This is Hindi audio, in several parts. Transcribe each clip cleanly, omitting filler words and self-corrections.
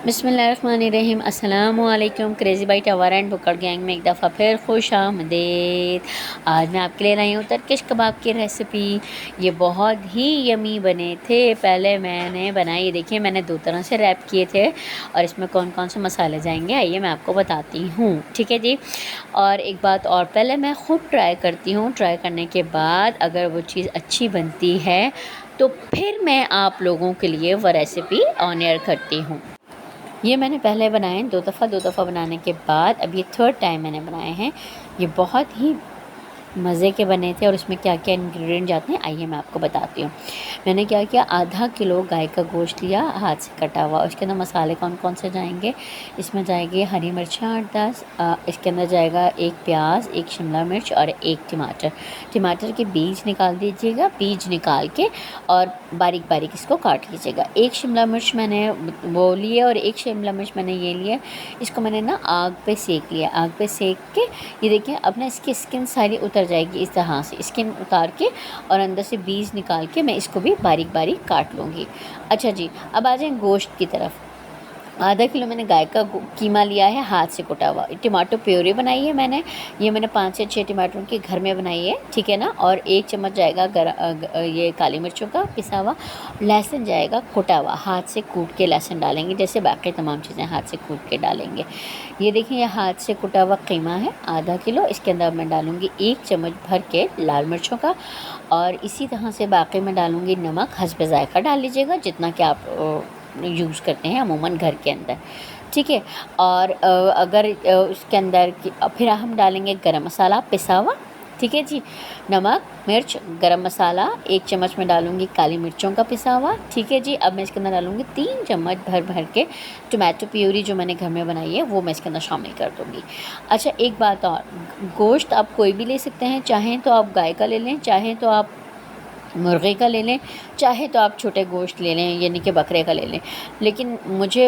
बिस्मिल्लाहिर्रहमानिर्रहीम। अस्सलामु अलैकुम। क्रेज़ी बाइट अवारा एंड बुकर गैंग में एक दफ़ा फिर खुश आमदीद। आज मैं आपके लिए लाई हूँ टर्किश कबाब की रेसिपी। ये बहुत ही यमी बने थे। पहले मैंने बनाई, देखिए मैंने दो तरह से रैप किए थे और इसमें कौन कौन से मसाले जाएंगे आइए मैं आपको बताती हूँ, ठीक है जी। और एक बात और, पहले मैं ख़ुद ट्राई करती हूँ, ट्राई करने के बाद अगर वो चीज़ अच्छी बनती है तो फिर मैं आप लोगों के लिए वो रेसिपी ऑन एयर करती हूँ। ये मैंने पहले बनाए दो दफ़ा बनाने के बाद अब ये थर्ड टाइम मैंने बनाए हैं। ये बहुत ही मज़े के बने थे और इसमें क्या क्या इंग्रेडिएंट जाते हैं आइए मैं आपको बताती हूँ। मैंने क्या किया, आधा किलो गाय का गोश्त लिया हाथ से कटा हुआ। उसके अंदर मसाले कौन कौन से जाएंगे, इसमें जाएगी हरी मिर्चें 8-10, इसके अंदर जाएगा एक प्याज, एक शिमला मिर्च और एक टमाटर के बीज निकाल दीजिएगा, बीज निकाल के और बारीक बारीक इसको काट लीजिएगा। एक शिमला मिर्च मैंने वो लिए और एक शिमला मिर्च मैंने ये लिया, इसको मैंने ना आग पे सेक लिया। आग पे सेक के ये देखिए अब ना इसकी स्किन सारी उतर जाएगी, इस तरह से स्किन उतार के और अंदर से बीज निकाल के मैं इसको भी बारीक बारीक काट लूँगी। अच्छा जी, अब आ जाएं गोश्त की तरफ। आधा किलो मैंने गाय का कीमा लिया है हाथ से कुटा हुआ। टमाटो प्योरी बनाई है मैंने, ये मैंने 5 से 6 टमाटरों के घर में बनाई है, ठीक है ना। और 1 चम्मच जाएगा ये काली मिर्चों का पिसा हुआ। लहसुन जाएगा कुटा हुआ, हाथ से कूट के लहसुन डालेंगे जैसे बाकी तमाम चीज़ें हाथ से कूट के डालेंगे। ये देखिए ये हाथ से कुटा हुआ कीमा है आधा किलो। इसके अंदर मैं डालूँगी 1 चम्मच भर के लाल मिर्चों का और इसी तरह से बाकी मैं डालूँगी नमक हस्ब ज़ायक़ा डाल लीजिएगा जितना कि आप यूज़ करते हैं अमूमन घर के अंदर, ठीक है। और अगर उसके अंदर फिर हम डालेंगे गरम मसाला पिसा हुआ, ठीक है जी। नमक मिर्च गरम मसाला 1 चम्मच में डालूँगी, काली मिर्चों का पिसा हुआ, ठीक है जी। अब मैं इसके अंदर डालूँगी 3 चम्मच भर भर के टमाटो प्यूरी जो मैंने घर में बनाई है वो मैं इसके अंदर शामिल कर दूँगी। अच्छा एक बात और, गोश्त आप कोई भी ले सकते हैं, चाहें तो आप गाय का ले लें, चाहें तो आप मुर्गे का ले लें, चाहे तो आप छोटे गोश्त ले लें यानी कि बकरे का ले लें। लेकिन मुझे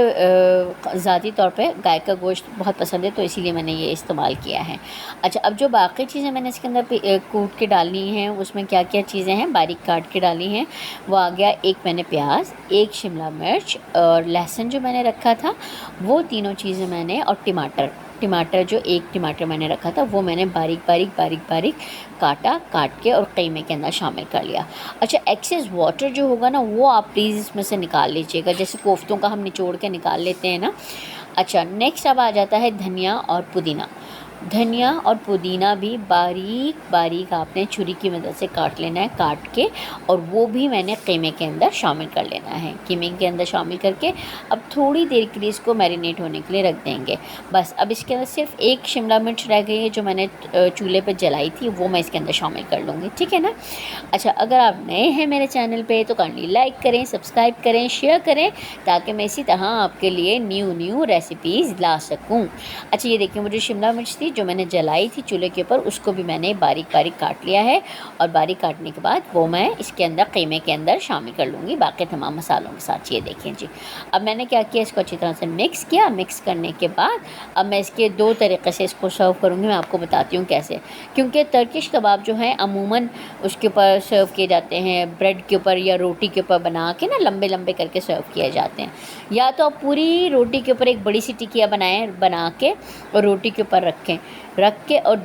ज़ाती तौर पे गाय का गोश्त बहुत पसंद है तो इसीलिए मैंने ये इस्तेमाल किया है। अच्छा अब जो बाकी चीज़ें मैंने इसके अंदर कूट के डालनी हैं उसमें क्या क्या चीज़ें हैं बारीक काट के डाली हैं वो आ गया, एक मैंने प्याज, एक शिमला मिर्च और लहसुन जो मैंने रखा था वो तीनों चीज़ें मैंने, और टमाटर जो एक टमाटर मैंने रखा था वो मैंने बारीक बारीक काट के और कीमे के अंदर शामिल कर लिया। अच्छा एक्सेस वाटर जो होगा ना वो आप प्लीज़ इसमें से निकाल लीजिएगा, जैसे कोफ्तों का हम निचोड़ के निकाल लेते हैं ना। अच्छा नेक्स्ट अब आ जाता है धनिया और पुदीना। धनिया और पुदीना भी बारीक बारीक आपने छुरी की मदद से काट लेना है, काट के और वो भी मैंने कीमे के अंदर शामिल कर लेना है। कीमे के अंदर शामिल करके अब थोड़ी देर के लिए इसको मैरिनेट होने के लिए रख देंगे। बस अब इसके अंदर सिर्फ एक शिमला मिर्च रह गई है जो मैंने चूल्हे पर जलाई थी वो मैं इसके अंदर शामिल कर लूँगी, ठीक है ना। अच्छा अगर आप नए हैं मेरे चैनल पर तो काइंडली लाइक करें, सब्सक्राइब करें, शेयर करें ताकि मैं इसी तरह आपके लिए न्यू रेसिपीज़ ला सकूँ। अच्छा ये देखिए मुझे शिमला मिर्च थी जो मैंने जलाई थी चूल्हे के ऊपर उसको भी मैंने बारीक बारीक काट लिया है और बारीक काटने के बाद वो मैं इसके अंदर कीमे के अंदर शामिल कर लूँगी बाकी तमाम मसालों के साथ। ये देखें जी, अब मैंने क्या किया, इसको अच्छी तरह से मिक्स किया। मिक्स करने के बाद अब मैं इसके 2 तरीक़े से इसको सर्व करूँगी, मैं आपको बताती हूँ कैसे। क्योंकि टर्किश कबाब जो हैं अमूमन उसके ऊपर सर्व किए जाते हैं ब्रेड के ऊपर या रोटी के ऊपर बना के ना लंबे लंबे करके सर्व किए जाते हैं। या तो आप पूरी रोटी के ऊपर एक बड़ी सी टिकिया बना के और रोटी के ऊपर रख के और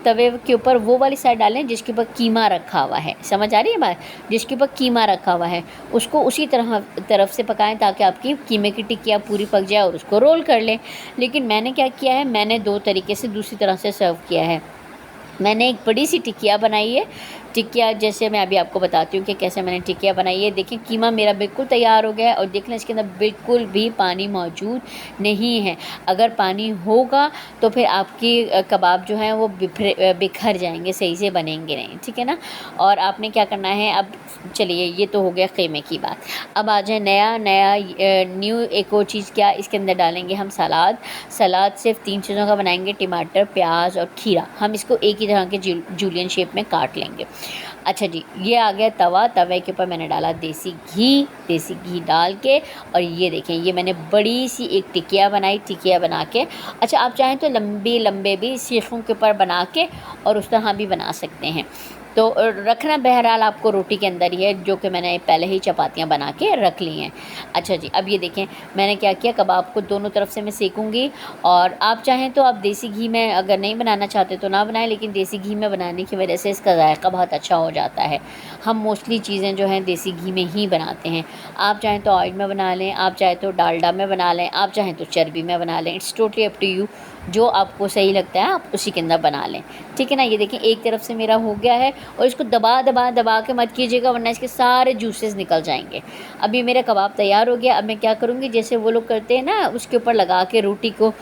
तवे के ऊपर वो वाली साइड डालें जिसके ऊपर कीमा रखा हुआ है, समझ आ रही है बात, जिसके ऊपर कीमा रखा हुआ है उसको उसी तरफ से पकाएं ताकि आपकी कीमे की टिकिया पूरी पक जाए और उसको रोल कर लें। लेकिन मैंने क्या किया है, मैंने 2 तरीके से दूसरी तरह से सर्व किया है। मैंने एक बड़ी सी टिकिया बनाई है, टिकिया जैसे मैं अभी आपको बताती हूँ कि कैसे मैंने टिकिया बनाई है। देखिए कीमा मेरा बिल्कुल तैयार हो गया है और देख लें इसके अंदर बिल्कुल भी पानी मौजूद नहीं है। अगर पानी होगा तो फिर आपकी कबाब जो है वो बिखर जाएंगे, सही से बनेंगे नहीं, ठीक है ना। और आपने क्या करना है, अब चलिए ये तो हो गया कीमे की बात। अब आ जाए न्यू एक और चीज़, क्या इसके अंदर डालेंगे हम सलाद सिर्फ 3 चीज़ों का बनाएंगे, टमाटर प्याज और खीरा। हम इसको एक ही तरह के जूलियन शेप में काट लेंगे। अच्छा जी ये आ गया तवा, तवे के ऊपर मैंने डाला देसी घी डाल के और ये देखें ये मैंने बड़ी सी एक टिकिया बना के, अच्छा आप चाहें तो लंबे भी सीखों के ऊपर बना के और उस तरह भी बना सकते हैं। तो रखना बहरहाल आपको रोटी के अंदर ही है, जो कि मैंने पहले ही चपातियाँ बना के रख ली हैं। अच्छा जी, अब ये देखें मैंने क्या किया, कबाब को दोनों तरफ से मैं सेकूँगी। और आप चाहें तो आप देसी घी में अगर नहीं बनाना चाहते तो ना बनाएं, लेकिन देसी घी में बनाने की वजह से इसका जायका बहुत अच्छा हो जाता है। हम मोस्टली चीज़ें जो हैं देसी घी में ही बनाते हैं। आप चाहें तो ऑयल में बना लें, आप चाहें तो डालडा में बना लें, आप चाहें तो चर्बी में बना लें, it's totally up to you. जो आपको सही लगता है आप उसी के अंदर बना लें, ठीक है ना। ये देखें एक तरफ से मेरा हो गया है, और इसको दबा दबा दबा के मत कीजिएगा, वरना इसके सारे जूसेस निकल जाएंगे। अब ये मेरा कबाब तैयार हो गया। अब मैं क्या करूँगी, जैसे वो लोग करते हैं ना, उसके ऊपर लगा के रोटी को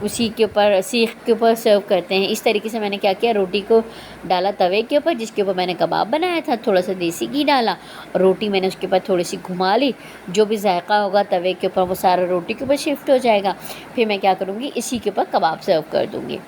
उसी के ऊपर सीख के ऊपर सर्व करते हैं, इस तरीके से मैंने क्या किया, रोटी को डाला तवे के ऊपर जिसके ऊपर मैंने कबाब बनाया था, थोड़ा सा देसी घी डाला, रोटी मैंने उसके ऊपर थोड़ी सी घुमा ली। जो भी जायका होगा तवे के ऊपर वो सारा रोटी के ऊपर शिफ्ट हो जाएगा। फिर मैं क्या करूँगी, इसी के ऊपर कबाब सर्व कर दूँगी।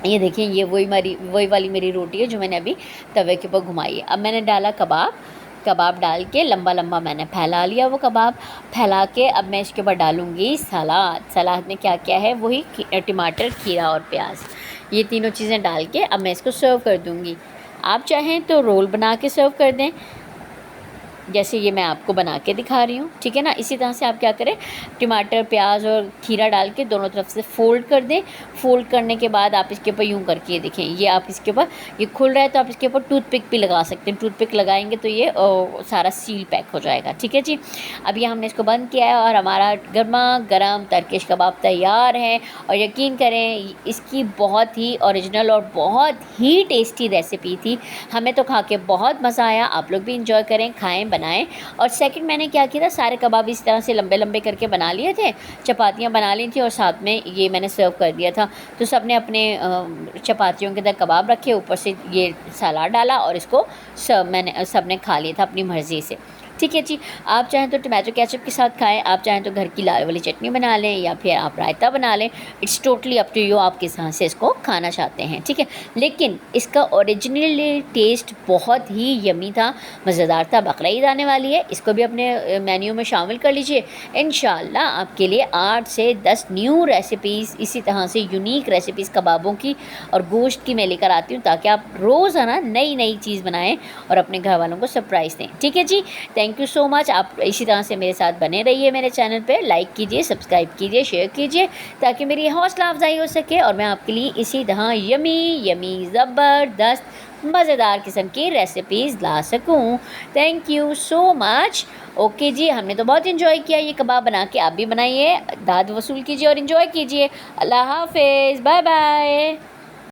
ये देखिए ये वही वाली मेरी रोटी है जो मैंने अभी तवे के ऊपर घुमाई है। अब मैंने डाला कबाब डाल के लंबा लंबा मैंने फैला लिया, वो कबाब फैला के अब मैं इसके ऊपर डालूँगी सलाद में क्या क्या है, वही टमाटर, खीरा और प्याज, ये तीनों चीज़ें डाल के अब मैं इसको सर्व कर दूँगी। आप चाहें तो रोल बना के सर्व कर दें, जैसे ये मैं आपको बना के दिखा रही हूँ, ठीक है ना। इसी तरह से आप क्या करें, टमाटर, प्याज और खीरा डाल के दोनों तरफ से फ़ोल्ड कर दें। फ़ोल्ड करने के बाद आप इसके ऊपर यूँ करके ये देखें, ये आप इसके ऊपर ये खुल रहा है तो आप इसके ऊपर टूथपिक भी लगा सकते हैं। टूथपिक लगाएंगे तो ये सारा सील पैक हो जाएगा, ठीक है जी। अब ये हमने इसको बंद किया है और हमारा गर्मा गर्म टर्किश कबाब तैयार है। और यकीन करें इसकी बहुत ही ओरिजिनल और बहुत ही टेस्टी रेसिपी थी। हमें तो खा के बहुत मज़ा आया, आप लोग भी इंजॉय करें, खाएँ, बनाएं। और सेकंड मैंने क्या किया था, सारे कबाब इस तरह से लंबे लंबे करके बना लिए थे, चपातियाँ बना ली थी और साथ में ये मैंने सर्व कर दिया था। तो सबने अपने चपातियों के अंदर कबाब रखे, ऊपर से ये सलाद डाला और इसको सबने खा लिया था अपनी मर्ज़ी से, ठीक है जी। आप चाहें तो टमाटो केचप के साथ खाएं, आप चाहें तो घर की लाल वाली चटनी बना लें, या फिर आप रायता बना लें, it's totally up to you, आप किस तरह से इसको खाना चाहते हैं, ठीक है। लेकिन इसका ओरिजिनल टेस्ट बहुत ही यमी था, मज़ेदार था। बकरा ईद आने वाली है, इसको भी अपने मेन्यू में शामिल कर लीजिए। इंशाल्लाह आपके लिए 8 से 10 न्यू रेसिपीज़, इसी तरह से यूनिक रेसिपीज़ कबाबों की और गोश्त की मैं लेकर आती हूँ, ताकि आप रोज़ाना नई नई चीज़ बनाएँ और अपने घर वालों को सरप्राइज़ दें, ठीक है जी। Thank you so much. आप इसी तरह से मेरे साथ बने रहिए, मेरे चैनल पे लाइक कीजिए, सब्सक्राइब कीजिए, शेयर कीजिए, ताकि मेरी हौसला अफजाई हो सके और मैं आपके लिए इसी तरह यमी ज़बरदस्त मज़ेदार किस्म की रेसिपीज़ ला सकूं। Thank you so much. Okay जी, हमने तो बहुत इन्जॉय किया ये कबाब बना के, आप भी बनाइए, दाद वसूल कीजिए और इन्जॉय कीजिए। अल्लाह हाफिज़, बाय बाय।